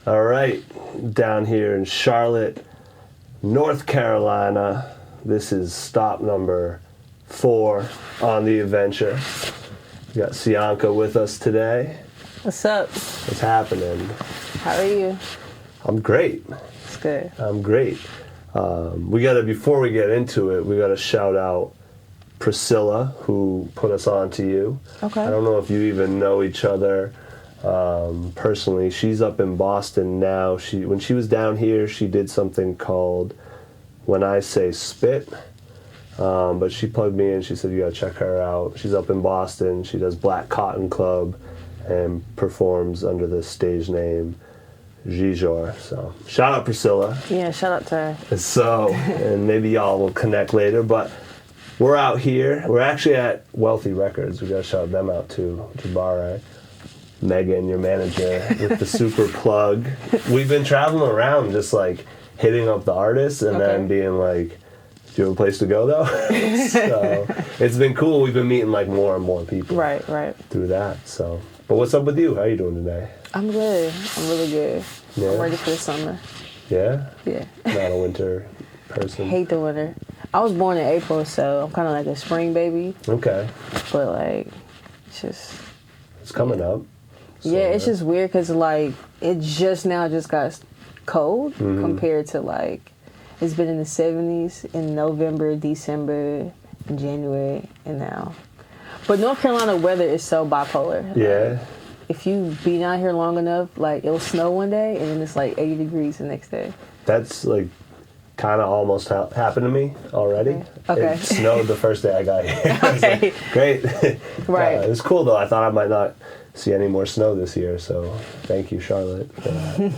All right, down here in Charlotte, North Carolina. This is stop number 4 on the adventure. We got Cyanca with us today. What's up? What's happening? How are you? I'm great. It's good. I'm great. Before we get into it, we gotta shout out Priscilla, who put us on to you. Okay. I don't know if you even know each other personally. She's up in Boston now. When she was down here, she did something called When I Say Spit. But she plugged me in. She said, you gotta check her out. She's up in Boston. She does Black Cotton Club and performs under the stage name Gijor. So shout out Priscilla. Yeah, shout out to her. So, and maybe y'all will connect later, but we're out here. We're actually at Wealthy Records. We gotta shout them out too. Jabari, Megan, your manager, with the super plug. We've been traveling around just like hitting up the artists and then being like, do you have a place to go though? So it's been cool. We've been meeting like more and more people. Right. Through that. So, but what's up with you? How are you doing today? I'm good. I'm really good. Yeah. I'm ready for the summer. Yeah? Yeah. Not a winter person. Hate the winter. I was born in April, so I'm kind of like a spring baby. Okay. But like, it's just. It's coming up. So, Yeah, it's just weird because like it just got cold compared to like it's been in the 70s in November, December, January, and now. But North Carolina weather is so bipolar. Yeah. Like, if you be down here long enough, like it'll snow one day and then it's like 80 degrees the next day. That's like kind of almost happened to me already. Okay. It snowed the first day I got here. I was Okay. like, great. Right. It was cool though. I thought I might not see any more snow this year, so thank you, Charlotte, for that.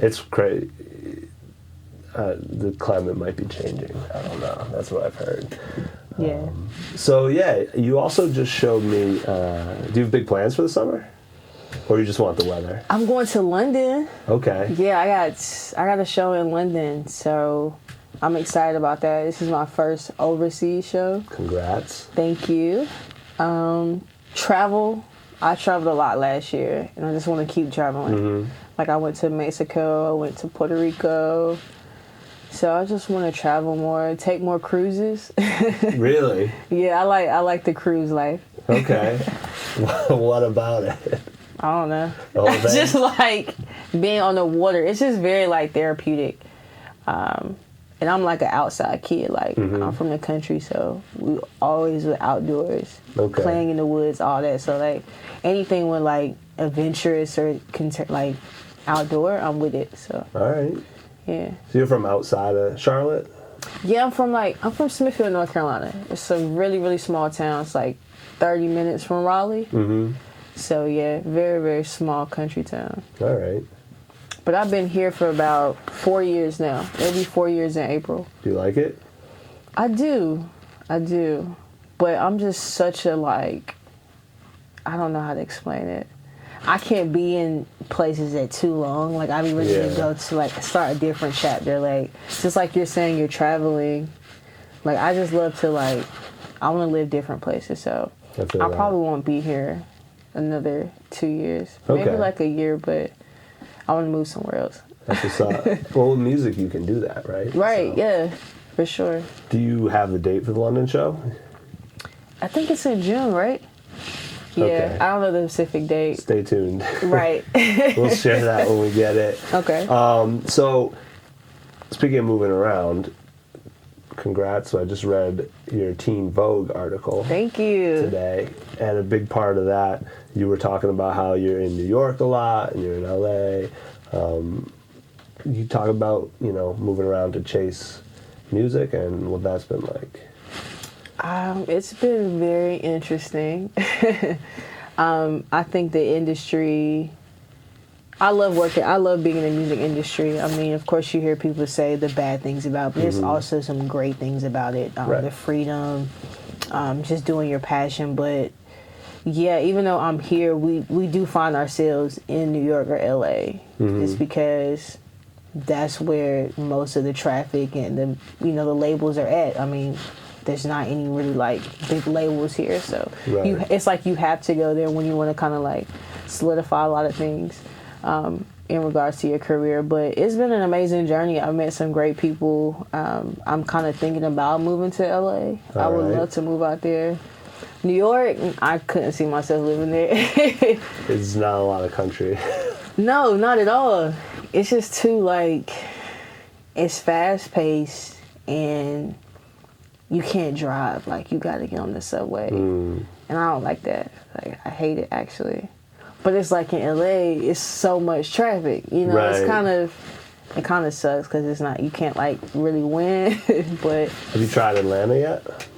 It's great. The climate might be changing. I don't know. That's what I've heard. Yeah. So yeah, you also just showed me. Do you have big plans for the summer, or you just want the weather? I'm going to London. Okay. Yeah, I got a show in London, so I'm excited about that. This is my first overseas show. Congrats. Thank you. Travel. I traveled a lot last year, and I just want to keep traveling. Like I went to Mexico, I went to Puerto Rico. So I just want to travel more, take more cruises. Really? Yeah, I like the cruise life. Okay. What about it? I don't know. The whole thing? Just like being on the water. It's just very like therapeutic. And I'm like an outside kid. Like I'm from the country, so we always were outdoors, playing in the woods, all that. So like anything with like adventurous or like outdoor, I'm with it. So. All right. Yeah. So you're from outside of Charlotte? Yeah, I'm from Smithfield, North Carolina. It's a really, really small town. It's like 30 minutes from Raleigh. So yeah, very, very small country town. All right. But I've been here for about 4 years now. It'll be 4 years in April. Do you like it? I do. But I'm just such a like, I don't know how to explain it. I can't be in places that too long. Like I be ready to go to like start a different chapter. Like just like you're saying, you're traveling. Like I just love to like, I want to live different places. So I probably won't be here another 2 years, maybe like a year. But I want to move somewhere else. That's what's up. Well, with music you can do that, right? Right. So, yeah, for sure. Do you have the date for the London show? I think it's in June, right? Yeah, Okay. I don't know the specific date. Stay tuned. Right. We'll share that when we get it. Okay. So, speaking of moving around, congrats. So I just read your Teen Vogue article. Thank you. Today. And a big part of that, you were talking about how you're in New York a lot and you're in LA. You talk about, moving around to chase music and what that's been like. It's been very interesting. I think the industry, I love being in the music industry. I mean, of course you hear people say the bad things about it, but there's also some great things about it. The freedom, just doing your passion. But yeah, even though I'm here, we do find ourselves in New York or LA. Just because that's where most of the traffic and the labels are at. I mean, there's not any really like big labels here, so it's like you have to go there when you want to kind of like solidify a lot of things. in regards to your career. But it's been an amazing journey. I've met some great people. I'm kind of thinking about moving to LA. I would love to move out there. New York, I couldn't see myself living there. It's not a lot of country. No, not at all. It's just too, like, it's fast paced and you can't drive. Like, you got to get on the subway. And I don't like that. Like, I hate it, actually. But it's like in LA, it's so much traffic. You know, Right. it kind of sucks because it's not, you can't, like, really win. But Have you tried Atlanta yet?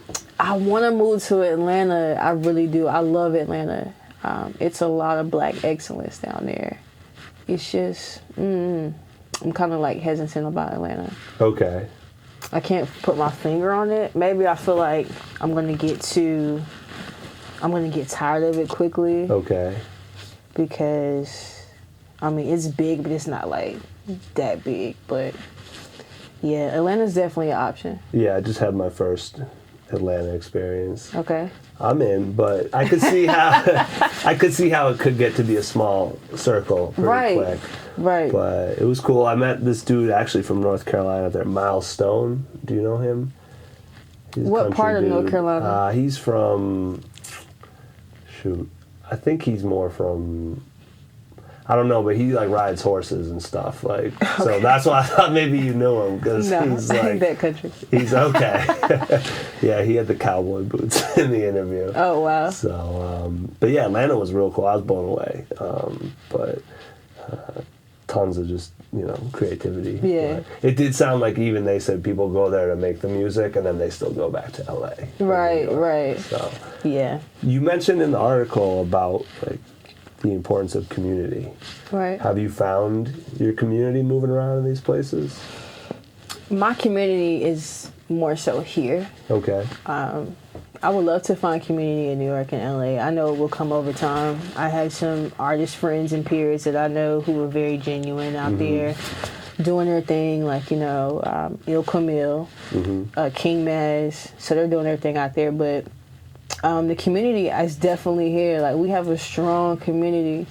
I want to move to Atlanta. I really do. I love Atlanta. It's a lot of black excellence down there. It's just, I'm kind of like hesitant about Atlanta. Okay. I can't put my finger on it. Maybe I feel like I'm going to get tired of it quickly. Okay. Because, I mean, it's big, but it's not like that big. But yeah, Atlanta's definitely an option. Yeah, I just had my first Atlanta experience. Okay. I'm in, but I could see how it could get to be a small circle pretty quick. Right. But it was cool. I met this dude actually from North Carolina there, Miles Stone. Do you know him? He's a What country part of dude. North Carolina? He's from, I think he's more from, I don't know, but he like rides horses and stuff. Like, so that's why I thought maybe you knew him because No, he's I like ain't that country. He's okay. Yeah, he had the cowboy boots in the interview. Oh, wow. So, but yeah, Atlanta was real cool. I was blown away. But tons of just, creativity. Yeah. But it did sound like even they said people go there to make the music and then they still go back to LA. Right. So, Yeah. you mentioned in the article about like the importance of community. Right. Have you found your community moving around in these places? My community is more so here. Okay. I would love to find community in New York and LA. I know it will come over time. I have some artist friends and peers that I know who are very genuine out there doing their thing, like, Il Camille, King Maz. So they're doing their thing out there. But the community is definitely here. Like, we have a strong community.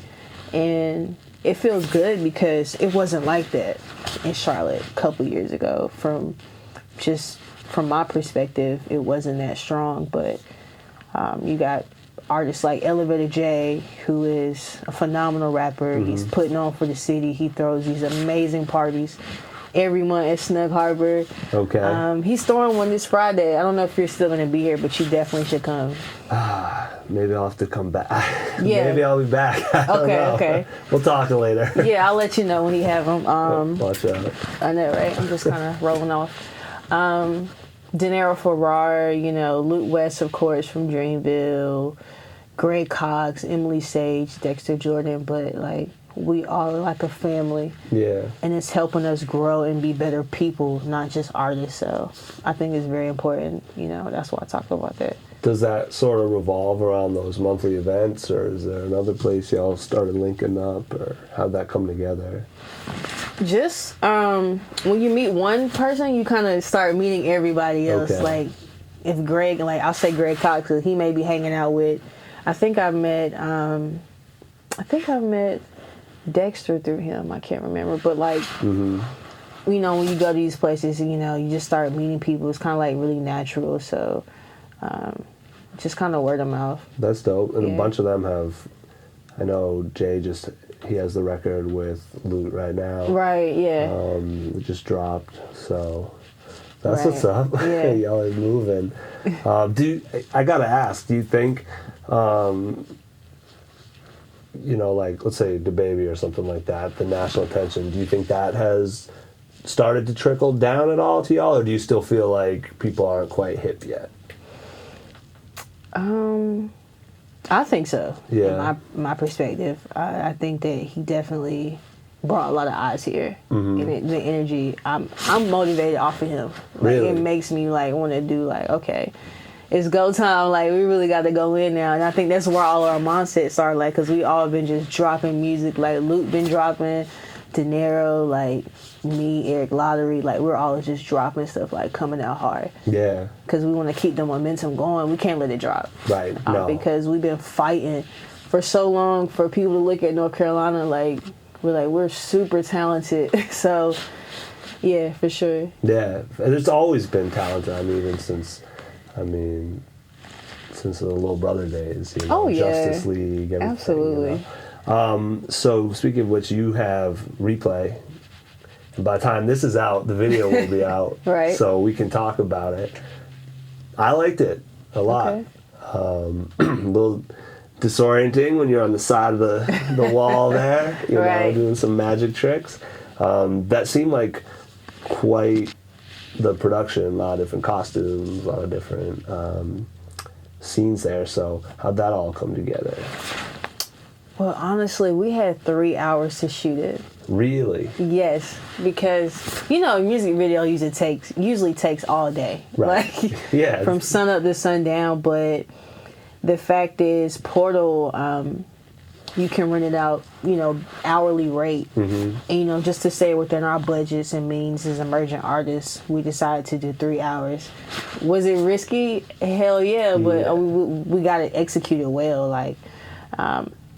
And it feels good because it wasn't like that in Charlotte a couple years ago. From my perspective, it wasn't that strong. But you got artists like Elevator J, who is a phenomenal rapper. He's putting on for the city. He throws these amazing parties every month at Snug Harbor. Okay. He's throwing one this Friday. I don't know if you're still going to be here, but you definitely should come. Maybe I'll have to come back. Yeah. Maybe I'll be back. I don't know. Okay. We'll talk later. Yeah, I'll let you know when he have them. Watch out. I know, right? I'm just kind of rolling off. Denero Ferrar, Luke West, of course, from Dreamville, Greg Cox, Emily Sage, Dexter Jordan, but like we all are like a family. Yeah. And it's helping us grow and be better people, not just artists. So I think it's very important. That's why I talk about that. Does that sort of revolve around those monthly events, or is there another place y'all started linking up, or how'd that come together? Just when you meet one person, you kind of start meeting everybody else. Okay. Like if Greg, like I'll say Greg Cox, 'cause he may be hanging out with. I think I've met Dexter through him. I can't remember, but like when you go to these places, you just start meeting people. It's kind of like really natural. So just kind of word of mouth. That's dope. And Yeah. a bunch of them have. I know Jay he has the record with Loot right now. Right. Yeah. It just dropped, so that's Right. what's up. Yeah. Y'all are moving. I gotta ask? Do you think, like let's say DaBaby or something like that, the national attention? Do you think that has started to trickle down at all to y'all, or do you still feel like people aren't quite hip yet? I think so. Yeah. In my perspective, I think that he definitely brought a lot of eyes here. And the energy, I'm motivated off of him. Like, Really? It makes me like want to do like, okay, it's go time. Like we really got to go in now. And I think that's where all our mindsets are, like, because we all been just dropping music. Like Luke been dropping, Denero, like me, Eric Lottery, like we're all just dropping stuff, like coming out hard. Yeah. Because we want to keep the momentum going. We can't let it drop. Right. No. Because we've been fighting for so long for people to look at North Carolina like Right. we're super talented. So yeah, for sure. Yeah, and it's always been talented. I mean, even since the Little Brother days, Oh yeah, Justice League, everything. absolutely. So speaking of which, you have Replay. And by the time this is out, the video will be out. Right. So we can talk about it. I liked it a lot. Okay. A little disorienting when you're on the side of the wall there, Right. doing some magic tricks. That seemed like quite the production, a lot of different costumes, a lot of different scenes there. So how'd that all come together? Well, honestly, we had 3 hours to shoot it. Really? Yes, because a music video usually takes all day, Right. like Yeah. from sun up to sundown. But the fact is, Portal, you can rent it out, hourly rate, and just to stay within our budgets and means as emergent artists, we decided to do 3 hours. Was it risky? Hell yeah, but we got to execute it well. Like,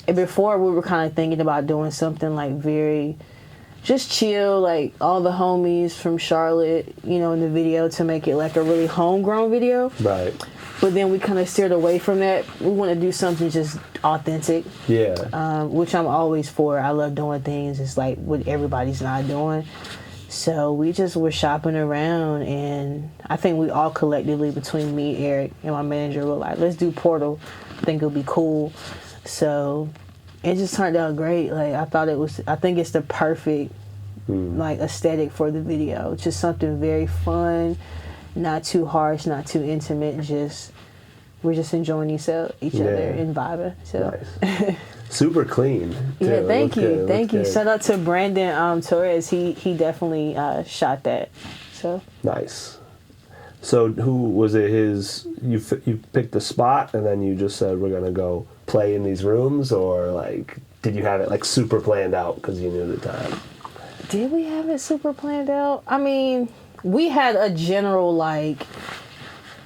and before we were kind of thinking about doing something like very just chill, like all the homies from Charlotte, in the video, to make it like a really homegrown video. Right. But then we kind of steered away from that. We want to do something just authentic. Yeah. Which I'm always for. I love doing things. It's like what everybody's not doing. So we just were shopping around, and I think we all collectively, between me, Eric, and my manager, were like, let's do Portal. I think it'll be cool. So it just turned out great. Like, I think it's the perfect like aesthetic for the video. Just something very fun, not too harsh, not too intimate. We're just enjoying each other and vibing. So nice. Super clean. Too. Yeah, thank you. Thank you. Good. Shout out to Brandon Torres. He definitely shot that. So nice. So who was it? You picked the spot and then you just said we're gonna go play in these rooms, or like did you have it like super planned out because you knew the time? Did we have it super planned out? I mean, we had a general like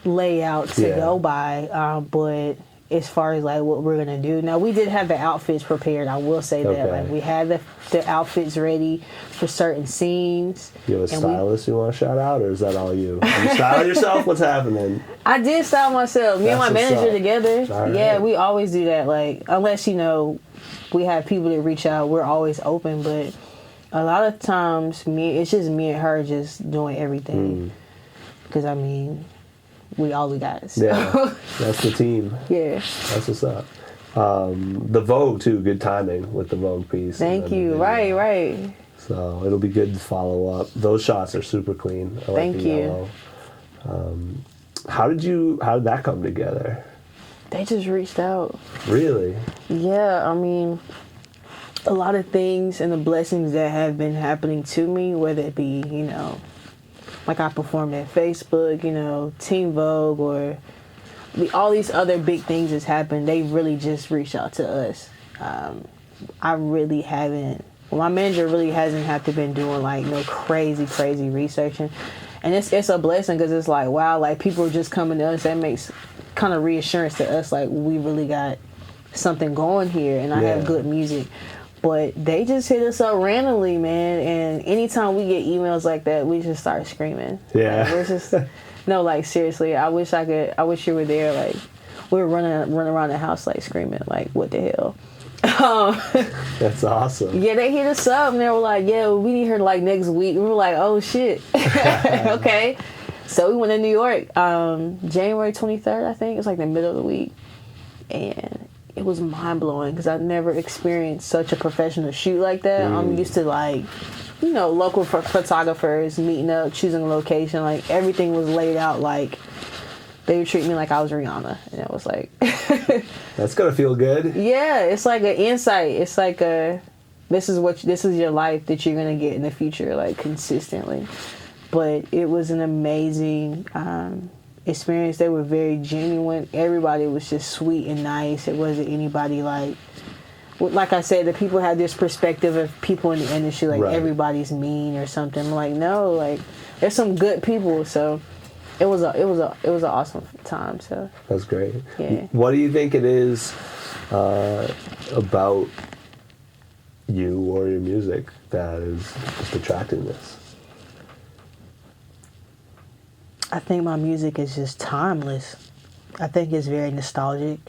layout to go by, but as far as like what we're gonna do, now we did have the outfits prepared. I will say that like we had the outfits ready for certain scenes. You have a stylist you want to shout out, or is that all you? You style yourself? What's happening? I did style myself. Me and my manager together. Right. Yeah, we always do that. Like, unless we have people that reach out, we're always open. But a lot of times, it's just me and her just doing everything. Because I mean, we all we got. So. Yeah, that's the team. Yeah, that's what's up. The Vogue too. Good timing with the Vogue piece. Thank you. Right. So it'll be good to follow up. Those shots are super clean. I like Thank the you. yellow. How did that come together? They just reached out. Really? Yeah, I mean, a lot of things and the blessings that have been happening to me, whether it be, like I performed at Facebook, Teen Vogue, or all these other big things that's happened, they really just reached out to us. I really haven't, my manager really hasn't had to been doing like no crazy researching. And it's a blessing because it's like, wow, like people are just coming to us. That makes kind of reassurance to us, like we really got something going here and I have good music. But they just hit us up randomly, man. And anytime we get emails like that, we just start screaming. Yeah. Like, we're just, no, like seriously, I wish you were there. Like we were running around the house like screaming, like what the hell. That's awesome. Yeah, they hit us up and they were like, yeah, we need her like next week. We were like, oh shit. Okay. So we went to New York, January 23rd, I think. It was like the middle of the week. And it was mind blowing because I've never experienced such a professional shoot like that. I'm used to like, local photographers meeting up, choosing a location. Like everything was laid out like they would treat me like I was Rihanna. And it was like... That's gonna feel good. Yeah, it's like an insight. It's like this is your life that you're gonna get in the future, like consistently. But it was an amazing experience. They were very genuine. Everybody was just sweet and nice. It wasn't anybody like I said, the people had this perspective of people in the industry, like everybody's mean or something. I'm like, no, like there's some good people. So it was an awesome time. So that's great. Yeah. What do you think it is about you or your music that is just attracting this? I think my music is just timeless. I think it's very nostalgic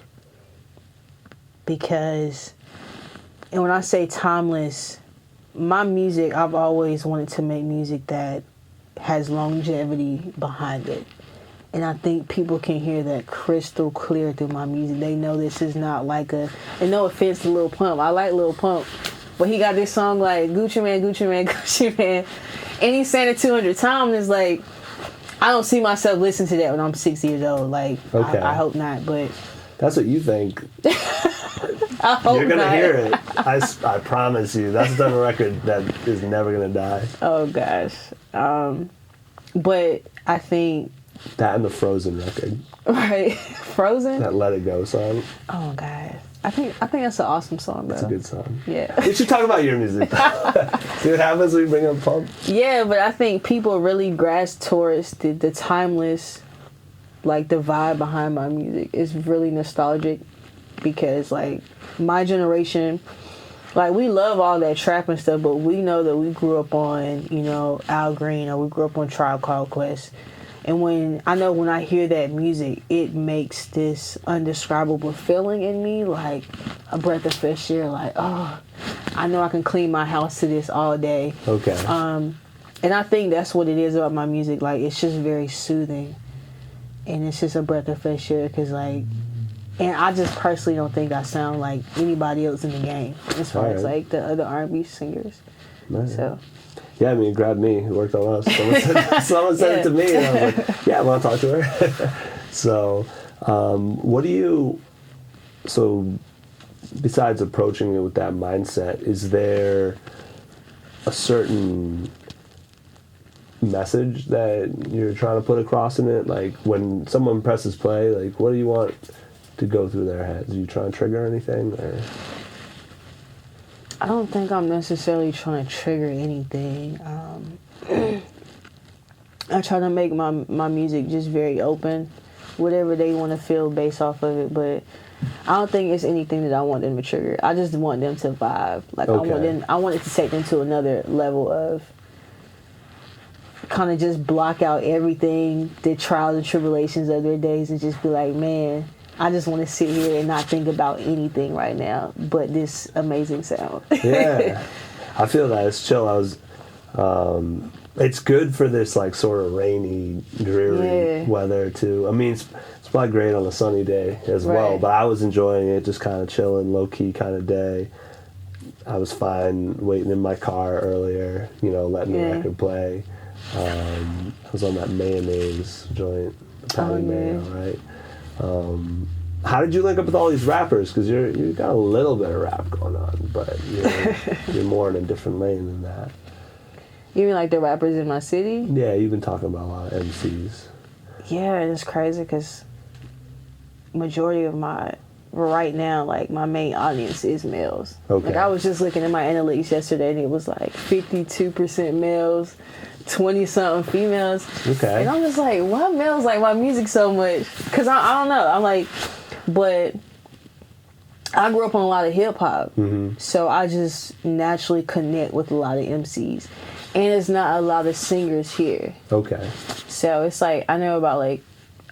because, and when I say timeless, my music, I've always wanted to make music that has longevity behind it. And I think people can hear that crystal clear through my music. They know this is not like and no offense to Lil Pump. I like Lil Pump. But he got this song like Gucci Man, Gucci Man, Gucci Man. And he sang it 200 times. And it's like, I don't see myself listening to that when I'm 6 years old. Like, okay. I hope not, but... That's what you think. I hope You're going to not. hear it. I promise you. That's the type of record that is never going to die. Oh, gosh. But I think... That and the Frozen record. Right. Frozen? That Let It Go song. Oh, God. I think that's an awesome song, though. That's a good song. Yeah. We should talk about your music. See what happens when we bring up Pump? Yeah, but I think people really grasp towards the timeless, like, the vibe behind my music. It's really nostalgic because, like, my generation, like, we love all that trap and stuff, but we know that we grew up on, you know, Al Green, or we grew up on Tribe Called Quest. And when I hear that music, it makes this undescribable feeling in me, like a breath of fresh air, like, oh, I know I can clean my house to this all day. Okay. And I think that's what it is about my music. Like, it's just very soothing. And it's just a breath of fresh air because, like, and I just personally don't think I sound like anybody else in the game as far as, like, the other R&B singers. Nice. So... Yeah, I mean, it grabbed me. It worked on us. Someone said it to me, and I was like, yeah, I want to talk to her. So, so besides approaching it with that mindset, is there a certain message that you're trying to put across in it? Like, when someone presses play, like, what do you want to go through their heads? Are you trying to trigger anything, or...? I don't think I'm necessarily trying to trigger anything. I try to make my music just very open, whatever they want to feel based off of it. But I don't think it's anything that I want them to trigger. I just want them to vibe. Like, okay. I want it to take them to another level of kind of just block out everything, the trials and tribulations of their days, and just be like, man, I just want to sit here and not think about anything right now but this amazing sound. Yeah. I feel that. It's chill. It's good for this, like, sort of rainy, dreary weather, too. I mean, it's probably great on a sunny day as well, but I was enjoying it, just kind of chilling, low-key kind of day. I was fine waiting in my car earlier, you know, letting the record play. I was on that mayonnaise joint, Italian mayo, right? How did you link up with all these rappers? Because you got a little bit of rap going on, but you're more in a different lane than that. You mean like the rappers in my city? Yeah, you've been talking about a lot of MCs. Yeah, it's crazy because majority of right now, like, my main audience is males. Okay. Like, I was just looking at my analytics yesterday, and it was like 52% males, 20-something females. Okay. And I'm just like, why males like my music so much? Because I don't know. I'm like, but I grew up on a lot of hip-hop. Mm-hmm. So I just naturally connect with a lot of MCs. And there's not a lot of singers here. Okay. So it's like, I know about, like,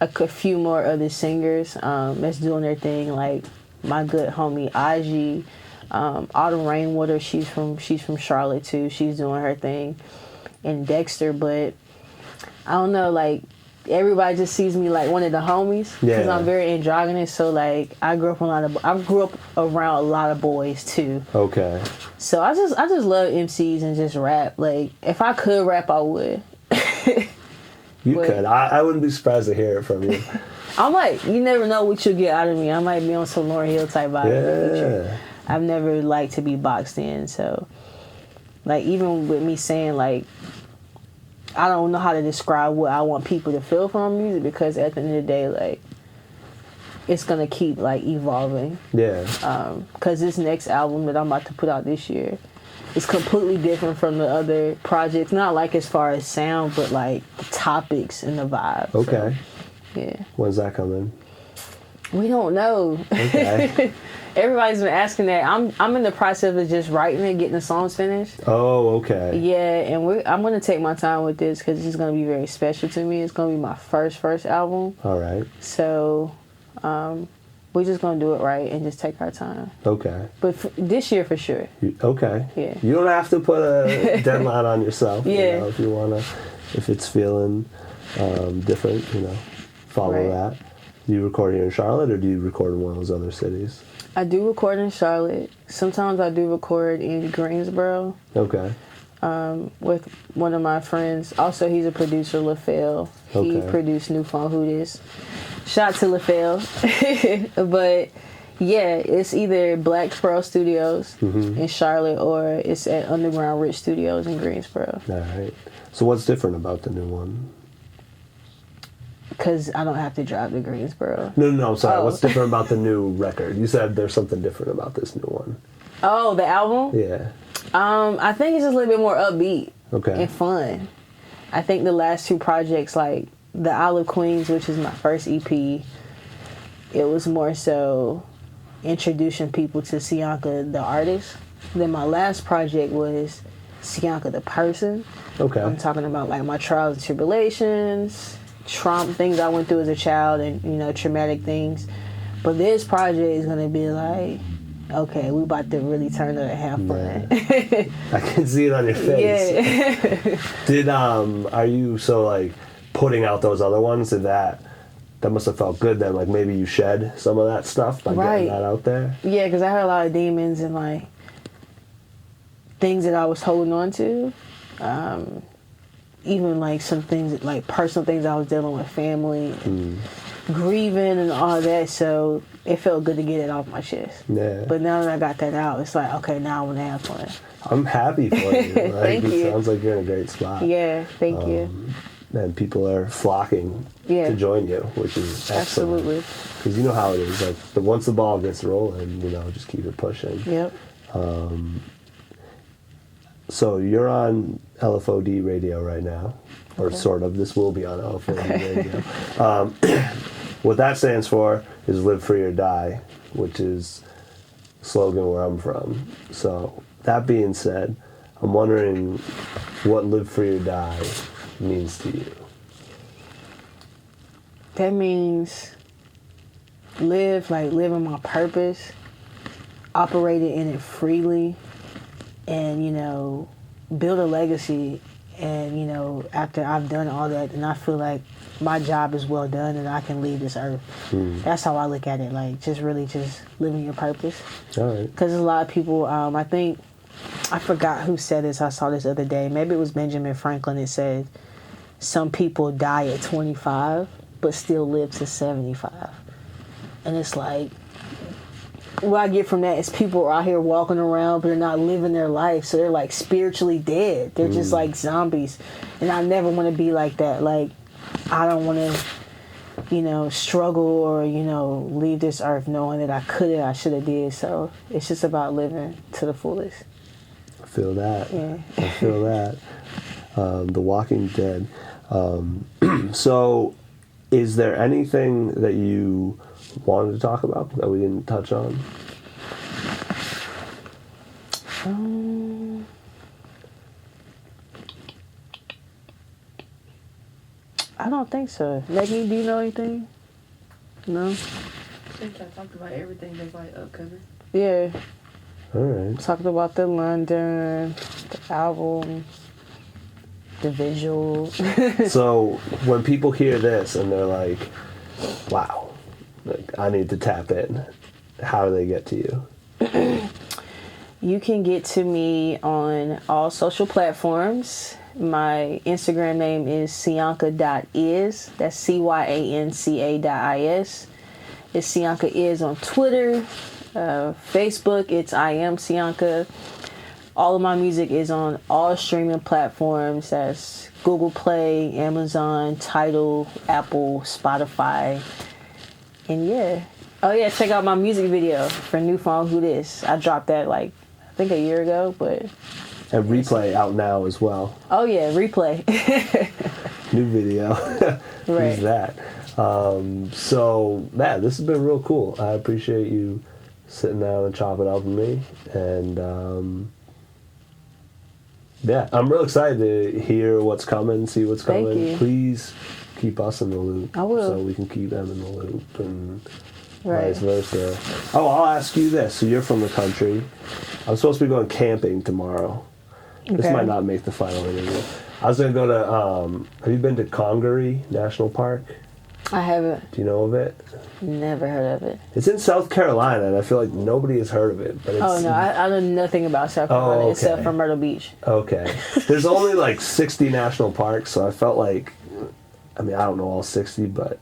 a few more other singers that's doing their thing, like my good homie IG, Autumn Rainwater, she's from Charlotte too. She's doing her thing, and Dexter. But I don't know, like, everybody just sees me like one of the homies because I'm very androgynous. So, like, I grew up around a lot of boys too. Okay. So I just love MCs and just rap. Like, if I could rap, I would. You could. I wouldn't be surprised to hear it from you. I'm like, you never know what you'll get out of me. I might be on some Lauryn Hill type vibe in the future. I've never liked to be boxed in. So, like, even with me saying, like, I don't know how to describe what I want people to feel from my music because at the end of the day, like, it's going to keep, like, evolving. Yeah. Because this next album that I'm about to put out this year, it's completely different from the other projects. Not like as far as sound, but like the topics and the vibe. Okay. So, yeah. When's that coming? We don't know. Okay. Everybody's been asking that. I'm in the process of just writing and getting the songs finished. Oh, okay. Yeah, and I'm gonna take my time with this because it's gonna be very special to me. It's gonna be my first album. All right. So, we're just gonna do it right and just take our time. Okay. But this year for sure. Okay. Yeah. You don't have to put a deadline on yourself. Yeah. You know, if you wanna, if it's feeling different, you know, follow Right. that. Do you record here in Charlotte, or do you record in one of those other cities? I do record in Charlotte. Sometimes I do record in Greensboro. Okay. With one of my friends. Also, he's a producer, LaFell. He Okay. produced New Phone Who Dis. Shout to LaFell. But yeah, it's either Black Pearl Studios in Charlotte or it's at Underground Rich Studios in Greensboro. All right. So what's different about the new one? Because I don't have to drive to Greensboro. No, I'm sorry. Oh. What's different about the new record? You said there's something different about this new one. Oh, the album? Yeah. I think it's just a little bit more upbeat Okay. and fun. I think the last two projects, like the Olive Queens, which is my first EP, it was more so introducing people to Cyanca, the artist. Then my last project was Cyanca, the person. Okay. I'm talking about like my trials and tribulations, trauma, things I went through as a child, and traumatic things. But this project is gonna be like, okay, we about to really turn it and have fun. I can see it on your face. Yeah. Are you so like putting out those other ones? That must have felt good then. Like maybe you shed some of that stuff by Right. getting that out there. Yeah, because I had a lot of demons and like things that I was holding on to. Even like some things, like personal things I was dealing with, family, grieving and all that. So it felt good to get it off my chest. Yeah. But now that I got that out, it's like, okay, now I want to have fun. I'm happy for you. Like, Thank you. It sounds like you're in a great spot. Yeah, thank you. And people are flocking Yeah. to join you, which is excellent. Absolutely. Because you know how it is. Like once the ball gets rolling, just keep it pushing. Yep. So you're on LFOD radio right now, or sort of. This will be on LFOD radio. What that stands for is Live Free or Die, which is a slogan where I'm from. So that being said, I'm wondering what Live Free or Die means to you. That means living my purpose, operating in it freely, and build a legacy. And after I've done all that, and I feel like my job is well done and I can leave this earth. That's how I look at it, like just really just living your purpose. All right. Because a lot of people, I think, I forgot who said this, I saw this the other day, maybe it was Benjamin Franklin. It said some people die at 25 but still live to 75. And it's like, what I get from that is people are out here walking around but they're not living their life, so they're like spiritually dead. They're just like zombies. And I never want to be like that. Like, I don't want to struggle or leave this earth knowing that I should have did. So it's just about living to the fullest. I feel that. Yeah. I feel that. The Walking Dead. So is there anything that you wanted to talk about that we didn't touch on? I don't think so. Maggie, do you know anything? No? I think I talked about everything that's like upcoming. Yeah. All right. Talked about the London, the album, the visual. So when people hear this and they're like, wow, like, I need to tap in, how do they get to you? You can get to me on all social platforms. My Instagram name is Cyanca.is. That's CYANCA.is. It's Cyanca is on Twitter. Facebook, it's I am Cyanca. All of my music is on all streaming platforms. That's Google Play, Amazon, Tidal, Apple, Spotify. And yeah. Oh yeah, check out my music video for New Phone Who Dis. I dropped that I think a year ago, but... And Replay out now as well. Oh yeah, Replay. New video. Right. Who's that? So, this has been real cool. I appreciate you sitting down and chopping up with me. And yeah, I'm real excited to hear what's coming, see what's Thank coming. you. Please keep us in the loop. I will. So we can keep them in the loop and Right. vice versa. Oh, I'll ask you this. So you're from the country. I'm supposed to be going camping tomorrow. This Okay. might not make the final interview. I was going to go to, have you been to Congaree National Park? I haven't. Do you know of it? Never heard of it. It's in South Carolina, and I feel like nobody has heard of it. But it's, Oh no, I know nothing about South Carolina okay. except for Myrtle Beach. Okay. There's only like 60 national parks, so I felt like, I mean, I don't know all 60, but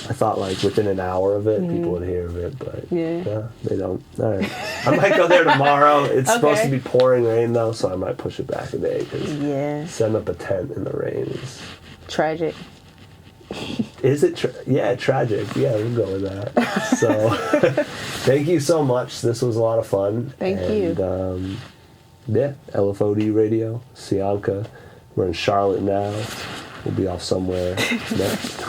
I thought like within an hour of it, people would hear of it, but Yeah. they don't. All right. I might go there tomorrow. It's supposed to Okay. be pouring rain, though, so I might push it back a day, because Yeah. setting up a tent in the rain is... Tragic. Is it? Yeah, tragic. Yeah, we'll go with that. So, thank you so much. This was a lot of fun. Thank you. And, yeah, LFOD Radio, Cyanca. We're in Charlotte now. We'll be off somewhere next.